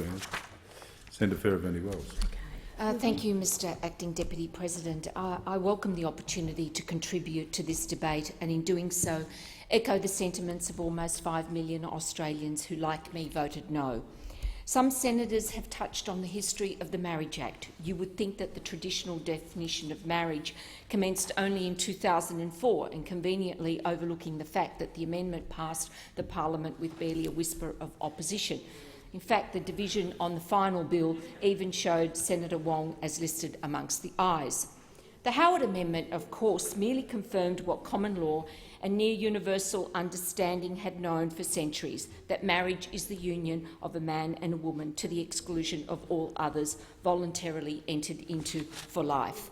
Queen. Senator Fierravanti-Wells. Thank you, Mr Acting Deputy President. I welcome the opportunity to contribute to this debate and, in doing so, echo the sentiments of almost 5 million Australians who, like me, voted no. Some senators have touched on the history of the Marriage Act. You would think that the traditional definition of marriage commenced only in 2004, and conveniently overlooking the fact that the amendment passed the parliament with barely a whisper of opposition. In fact, the division on the final bill even showed Senator Wong as listed amongst the ayes. The Howard Amendment, of course, merely confirmed what common law and near-universal understanding had known for centuries, that marriage is the union of a man and a woman to the exclusion of all others voluntarily entered into for life.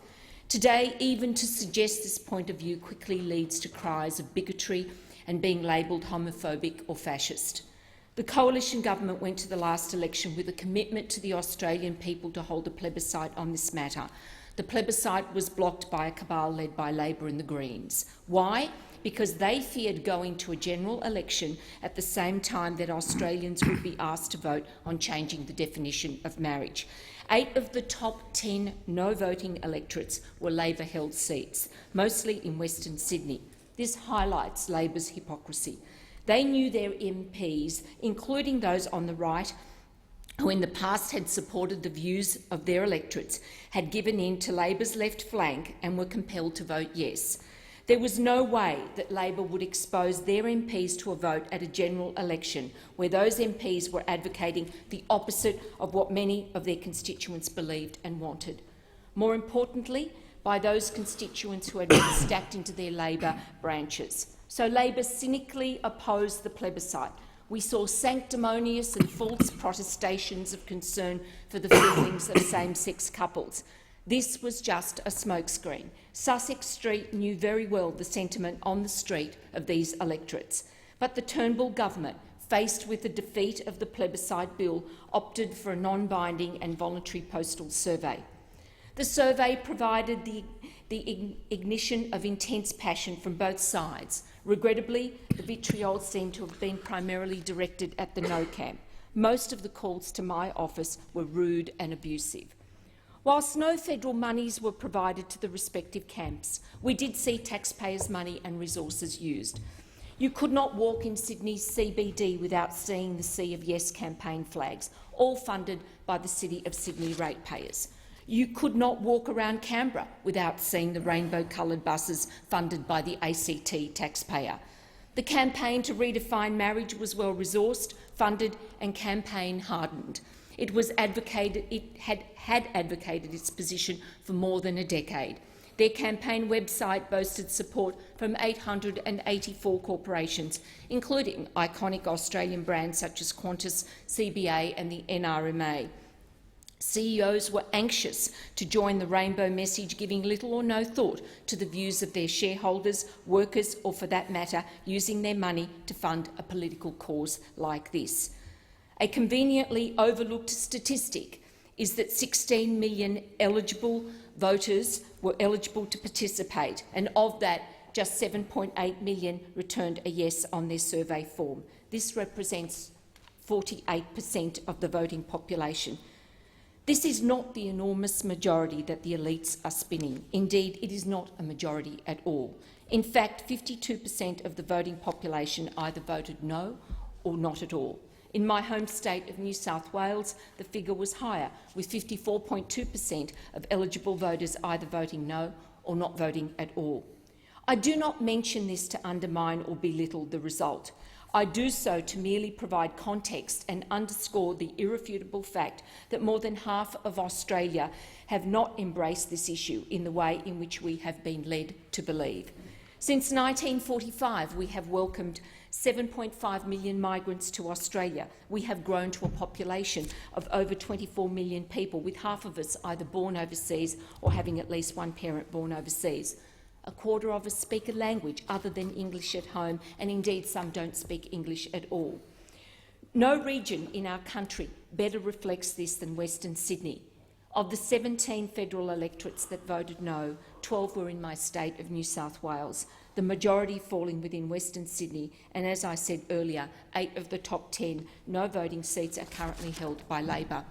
Today, even to suggest this point of view quickly leads to cries of bigotry and being labelled homophobic or fascist. The coalition government went to the last election with a commitment to the Australian people to hold a plebiscite on this matter. The plebiscite was blocked by a cabal led by Labor and the Greens. Why? Because they feared going to a general election at the same time that Australians would be asked to vote on changing the definition of marriage. 8 of the top 10 no-voting electorates were Labor-held seats, mostly in Western Sydney. This highlights Labor's hypocrisy. They knew their MPs, including those on the right, who in the past had supported the views of their electorates, had given in to Labor's left flank and were compelled to vote yes. There was no way that Labor would expose their MPs to a vote at a general election where those MPs were advocating the opposite of what many of their constituents believed and wanted. More importantly, by those constituents who had been stacked into their Labor branches. So Labor cynically opposed the plebiscite. We saw sanctimonious and false protestations of concern for the feelings of same-sex couples. This was just a smokescreen. Sussex Street knew very well the sentiment on the street of these electorates. But the Turnbull government, faced with the defeat of the plebiscite bill, opted for a non-binding and voluntary postal survey. The survey provided the ignition of intense passion from both sides. Regrettably, the vitriol seemed to have been primarily directed at the no camp. Most of the calls to my office were rude and abusive. Whilst no federal monies were provided to the respective camps, we did see taxpayers' money and resources used. You could not walk in Sydney's CBD without seeing the Sea of Yes campaign flags, all funded by the City of Sydney ratepayers. You could not walk around Canberra without seeing the rainbow-coloured buses funded by the ACT taxpayer. The campaign to redefine marriage was well-resourced, funded and campaign-hardened. It had advocated its position for more than a decade. Their campaign website boasted support from 884 corporations, including iconic Australian brands such as Qantas, CBA and the NRMA. CEOs were anxious to join the rainbow message, giving little or no thought to the views of their shareholders, workers or, for that matter, using their money to fund a political cause like this. A conveniently overlooked statistic is that 16 million eligible voters were eligible to participate, and of that, just 7.8 million returned a yes on their survey form. This represents 48% of the voting population. This is not the enormous majority that the elites are spinning. Indeed, it is not a majority at all. In fact, 52% of the voting population either voted no or not at all. In my home state of New South Wales, the figure was higher, with 54.2% of eligible voters either voting no or not voting at all. I do not mention this to undermine or belittle the result. I do so to merely provide context and underscore the irrefutable fact that more than half of Australia have not embraced this issue in the way in which we have been led to believe. Since 1945, we have welcomed 7.5 million migrants to Australia. We have grown to a population of over 24 million people, with half of us either born overseas or having at least one parent born overseas. A quarter of us speak a language other than English at home, and indeed some don't speak English at all. No region in our country better reflects this than Western Sydney. Of the 17 federal electorates that voted no, 12 were in my state of New South Wales, the majority falling within Western Sydney, and as I said earlier, 8 of the top 10 no voting seats are currently held by Labor.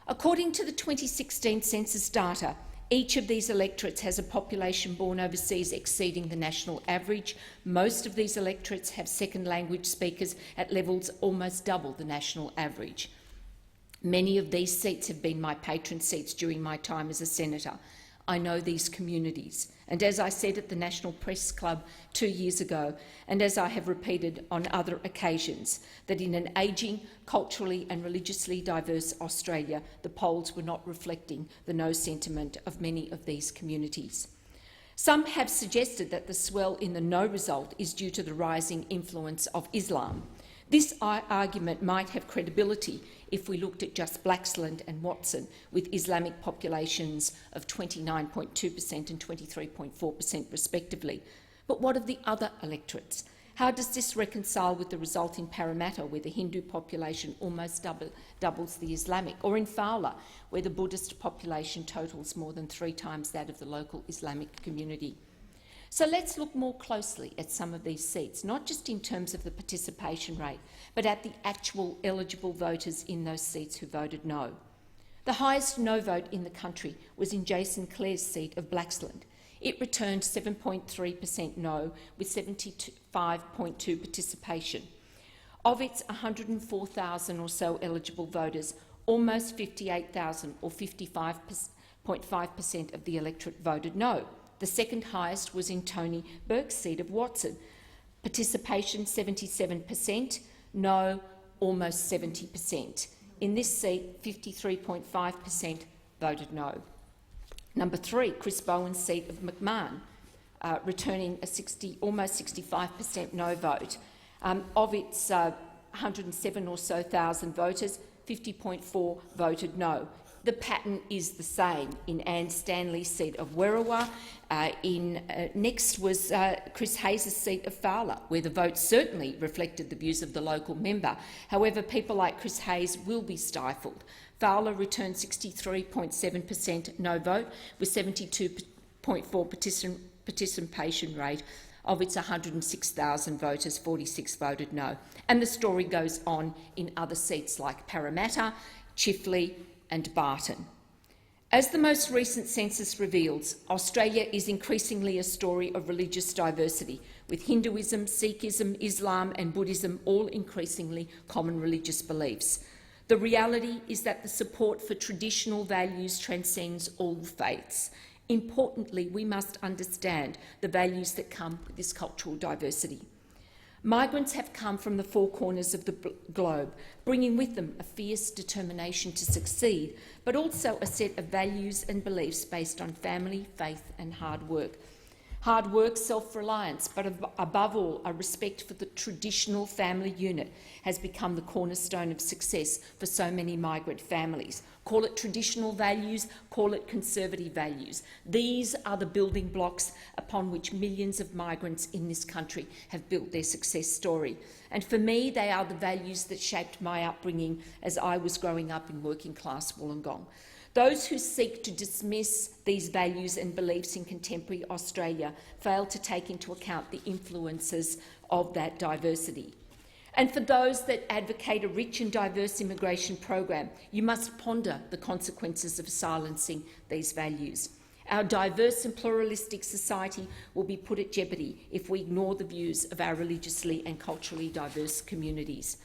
According to the 2016 census data, each of these electorates has a population born overseas exceeding the national average. Most of these electorates have second language speakers at levels almost double the national average. Many of these seats have been my patron seats during my time as a senator. I know these communities, and as I said at the National Press Club 2 years ago, and as I have repeated on other occasions, that in an ageing, culturally and religiously diverse Australia, the polls were not reflecting the no sentiment of many of these communities. Some have suggested that the swell in the no result is due to the rising influence of Islam. This argument might have credibility if we looked at just Blaxland and Watson, with Islamic populations of 29.2% and 23.4% respectively. But what of the other electorates? How does this reconcile with the result in Parramatta, where the Hindu population almost doubles the Islamic, or in Fowler, where the Buddhist population totals more than 3 times that of the local Islamic community? So let's look more closely at some of these seats, not just in terms of the participation rate, but at the actual eligible voters in those seats who voted no. The highest no vote in the country was in Jason Clare's seat of Blaxland. It returned 7.3% no, with 75.2% participation. Of its 104,000 or so eligible voters, almost 58,000 or 55.5% of the electorate voted no. The second highest was in Tony Burke's seat of Watson. Participation 77%, no almost 70%. In this seat, 53.5% voted no. Number 3, Chris Bowen's seat of McMahon, returning a almost 65% no vote. Of its 107 or so thousand voters, 50.4 voted no. The pattern is the same in Anne Stanley's seat of Werriwa. Next was Chris Hayes' seat of Fowler, where the vote certainly reflected the views of the local member. However, people like Chris Hayes will be stifled. Fowler returned 63.7% no vote, with 72.4% participation rate. Of its 106,000 voters, 46 voted no. And the story goes on in other seats like Parramatta, Chifley and Barton. As the most recent census reveals, Australia is increasingly a story of religious diversity, with Hinduism, Sikhism, Islam and Buddhism all increasingly common religious beliefs. The reality is that the support for traditional values transcends all faiths. Importantly, we must understand the values that come with this cultural diversity. Migrants have come from the 4 corners of the globe, bringing with them a fierce determination to succeed, but also a set of values and beliefs based on family, faith and hard work. Hard work, self-reliance, but above all, a respect for the traditional family unit has become the cornerstone of success for so many migrant families. Call it traditional values, call it conservative values. These are the building blocks upon which millions of migrants in this country have built their success story. And for me, they are the values that shaped my upbringing as I was growing up in working-class Wollongong. Those who seek to dismiss these values and beliefs in contemporary Australia fail to take into account the influences of that diversity. And for those that advocate a rich and diverse immigration program, you must ponder the consequences of silencing these values. Our diverse and pluralistic society will be put at jeopardy if we ignore the views of our religiously and culturally diverse communities.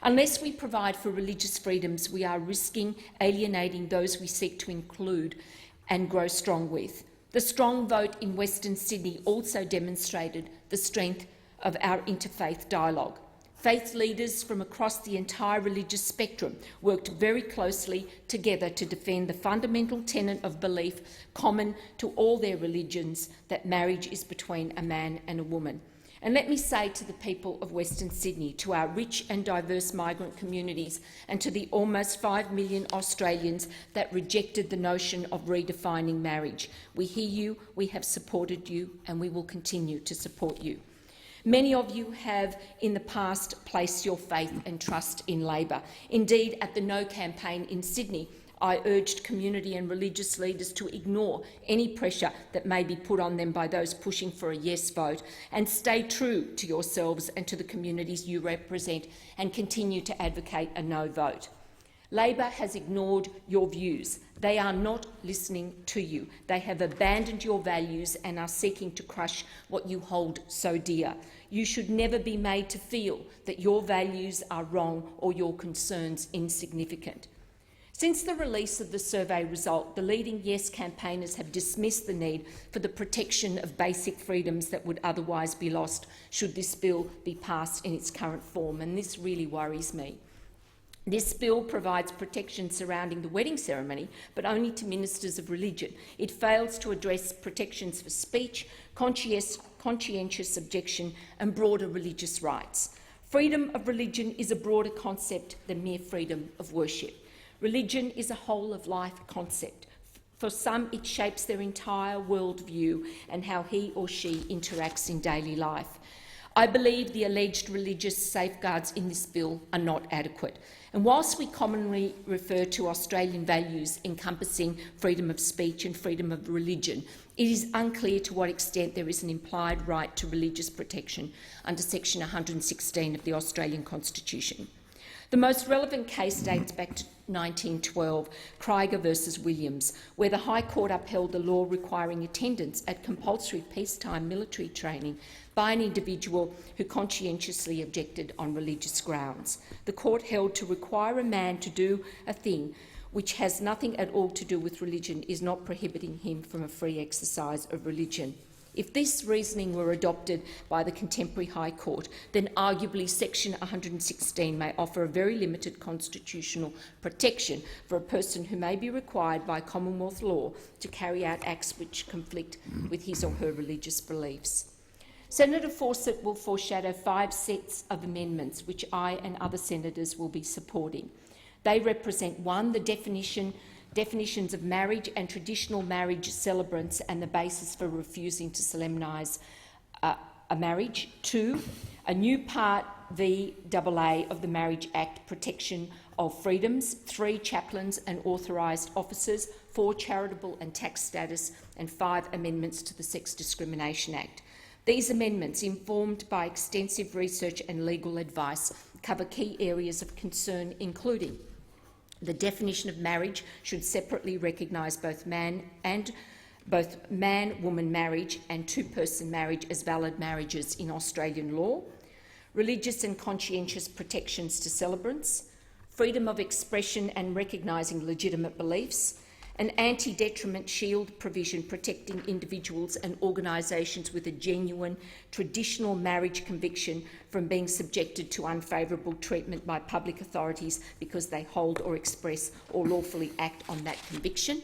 Unless we provide for religious freedoms, we are risking alienating those we seek to include and grow strong with. The strong vote in Western Sydney also demonstrated the strength of our interfaith dialogue. Faith leaders from across the entire religious spectrum worked very closely together to defend the fundamental tenet of belief common to all their religions, that marriage is between a man and a woman. And let me say to the people of Western Sydney, to our rich and diverse migrant communities, and to the almost 5 million Australians that rejected the notion of redefining marriage, we hear you, we have supported you, and we will continue to support you. Many of you have in the past placed your faith and trust in Labor. Indeed, at the No campaign in Sydney, I urged community and religious leaders to ignore any pressure that may be put on them by those pushing for a yes vote and stay true to yourselves and to the communities you represent and continue to advocate a no vote. Labor has ignored your views. They are not listening to you. They have abandoned your values and are seeking to crush what you hold so dear. You should never be made to feel that your values are wrong or your concerns insignificant. Since the release of the survey result, the leading Yes campaigners have dismissed the need for the protection of basic freedoms that would otherwise be lost should this bill be passed in its current form, and this really worries me. This bill provides protection surrounding the wedding ceremony, but only to ministers of religion. It fails to address protections for speech, conscientious objection and broader religious rights. Freedom of religion is a broader concept than mere freedom of worship. Religion is a whole-of-life concept. For some, it shapes their entire worldview and how he or she interacts in daily life. I believe the alleged religious safeguards in this bill are not adequate. And whilst we commonly refer to Australian values encompassing freedom of speech and freedom of religion, it is unclear to what extent there is an implied right to religious protection under Section 116 of the Australian Constitution. The most relevant case dates back to 1912, Krieger versus Williams, where the High Court upheld the law requiring attendance at compulsory peacetime military training by an individual who conscientiously objected on religious grounds. The court held to require a man to do a thing which has nothing at all to do with religion is not prohibiting him from a free exercise of religion. If this reasoning were adopted by the contemporary High Court, then arguably Section 116 may offer a very limited constitutional protection for a person who may be required by Commonwealth law to carry out acts which conflict with his or her religious beliefs. Senator Fawcett will foreshadow 5 sets of amendments which I and other senators will be supporting. They represent 1, the definitions of marriage and traditional marriage celebrants and the basis for refusing to solemnise a marriage. 2, a new Part VAA of the Marriage Act, protection of freedoms. 3, chaplains and authorised officers. 4, charitable and tax status. And 5, amendments to the Sex Discrimination Act. These amendments, informed by extensive research and legal advice, cover key areas of concern, including the definition of marriage should separately recognise both man-woman marriage and two-person marriage as valid marriages in Australian law, religious and conscientious protections to celebrants, freedom of expression and recognising legitimate beliefs, an anti-detriment shield provision protecting individuals and organisations with a genuine traditional marriage conviction from being subjected to unfavourable treatment by public authorities because they hold or express or lawfully act on that conviction,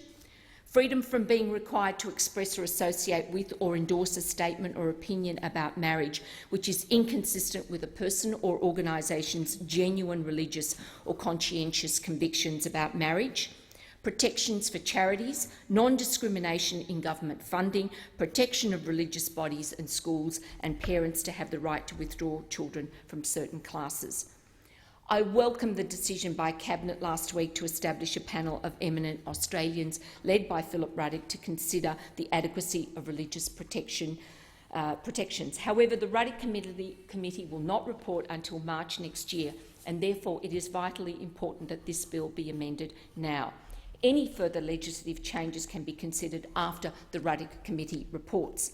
freedom from being required to express or associate with or endorse a statement or opinion about marriage which is inconsistent with a person or organisation's genuine religious or conscientious convictions about marriage, protections for charities, non-discrimination in government funding, protection of religious bodies and schools, and parents to have the right to withdraw children from certain classes. I welcome the decision by Cabinet last week to establish a panel of eminent Australians, led by Philip Ruddock, to consider the adequacy of religious protections. However, the Ruddock Committee will not report until March next year, and therefore it is vitally important that this bill be amended now. Any further legislative changes can be considered after the Ruddock Committee reports.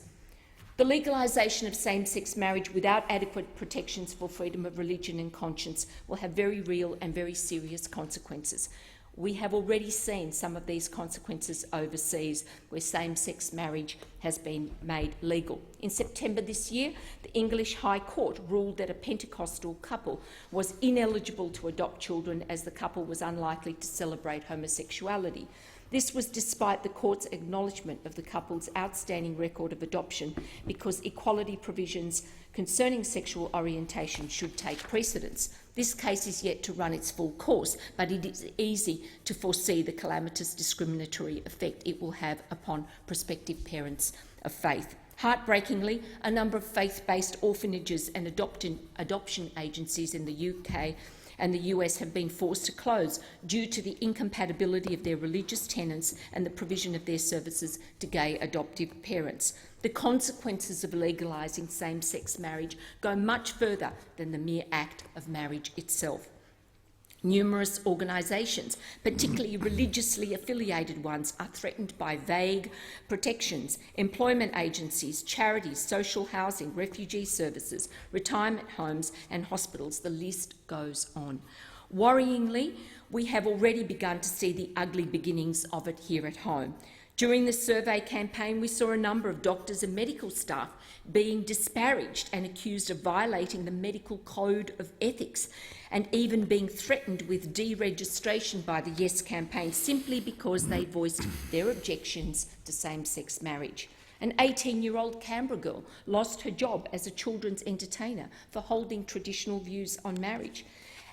The legalisation of same-sex marriage without adequate protections for freedom of religion and conscience will have very real and very serious consequences. We have already seen some of these consequences overseas, where same-sex marriage has been made legal. In September this year, the English High Court ruled that a Pentecostal couple was ineligible to adopt children as the couple was unlikely to celebrate homosexuality. This was despite the court's acknowledgement of the couple's outstanding record of adoption, because equality provisions concerning sexual orientation should take precedence. This case is yet to run its full course, but it is easy to foresee the calamitous discriminatory effect it will have upon prospective parents of faith. Heartbreakingly, a number of faith-based orphanages and adoption agencies in the UK and the US have been forced to close due to the incompatibility of their religious tenets and the provision of their services to gay adoptive parents. The consequences of legalising same-sex marriage go much further than the mere act of marriage itself. Numerous organisations, particularly religiously affiliated ones, are threatened by vague protections. Employment agencies, charities, social housing, refugee services, retirement homes and hospitals, the list goes on. Worryingly, we have already begun to see the ugly beginnings of it here at home. During the survey campaign, we saw a number of doctors and medical staff being disparaged and accused of violating the medical code of ethics, and even being threatened with deregistration by the Yes campaign simply because they voiced their objections to same-sex marriage. An 18-year-old Canberra girl lost her job as a children's entertainer for holding traditional views on marriage.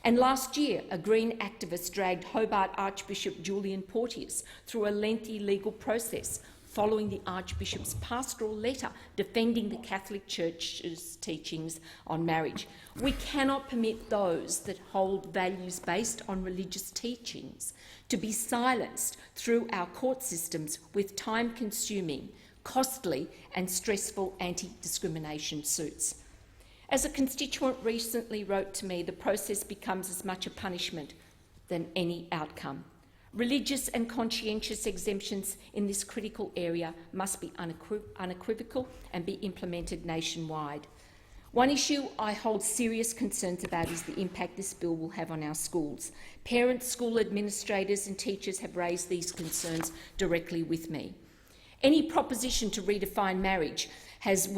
And last year, a Green activist dragged Hobart Archbishop Julian Porteous through a lengthy legal process following the Archbishop's pastoral letter defending the Catholic Church's teachings on marriage. We cannot permit those that hold values based on religious teachings to be silenced through our court systems with time-consuming, costly and stressful anti-discrimination suits. As a constituent recently wrote to me, the process becomes as much a punishment than any outcome. Religious and conscientious exemptions in this critical area must be unequivocal and be implemented nationwide. One issue I hold serious concerns about is the impact this bill will have on our schools. Parents, school administrators and teachers have raised these concerns directly with me. Any proposition to redefine marriage has,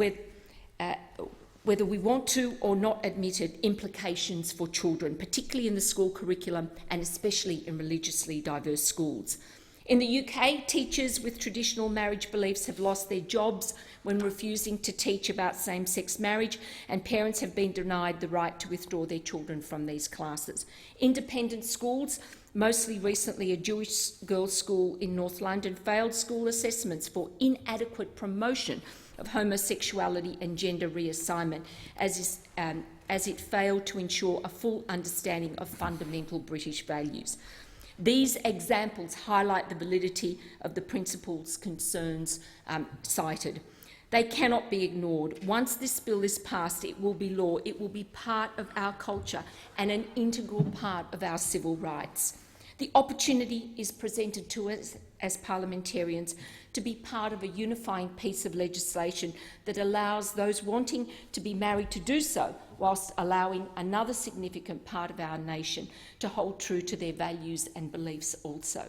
whether we want to or not admit it, implications for children, particularly in the school curriculum and especially in religiously diverse schools. In the UK, teachers with traditional marriage beliefs have lost their jobs when refusing to teach about same-sex marriage, and parents have been denied the right to withdraw their children from these classes. Independent schools, mostly recently a Jewish girls' school in North London, failed school assessments for inadequate promotion of homosexuality and gender reassignment, as it failed to ensure a full understanding of fundamental British values. These examples highlight the validity of the principles concerns cited. They cannot be ignored. Once this bill is passed, it will be law. It will be part of our culture and an integral part of our civil rights. The opportunity is presented to us as parliamentarians to be part of a unifying piece of legislation that allows those wanting to be married to do so, whilst allowing another significant part of our nation to hold true to their values and beliefs also.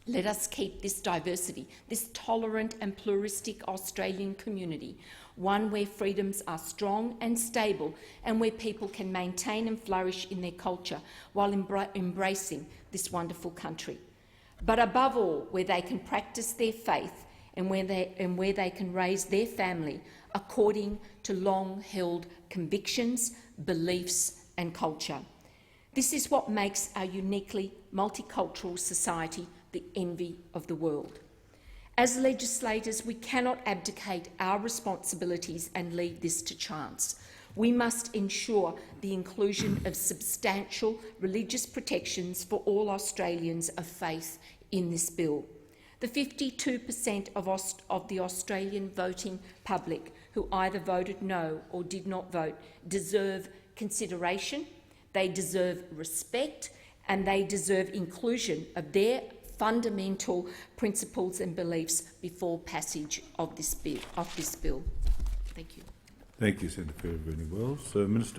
Let us keep this diversity, this tolerant and pluralistic Australian community, one where freedoms are strong and stable and where people can maintain and flourish in their culture while embracing this wonderful country. But above all, where they can practice their faith and where they can raise their family according to long-held convictions, beliefs and culture. This is what makes our uniquely multicultural society the envy of the world. As legislators, we cannot abdicate our responsibilities and leave this to chance. We must ensure the inclusion of substantial religious protections for all Australians of faith in this bill. The 52% of the Australian voting public who either voted no or did not vote deserve consideration, they deserve respect, and they deserve inclusion of their fundamental principles and beliefs before passage of this bill. Thank you. Thank you, Senator Fierravanti-Wells. Minister.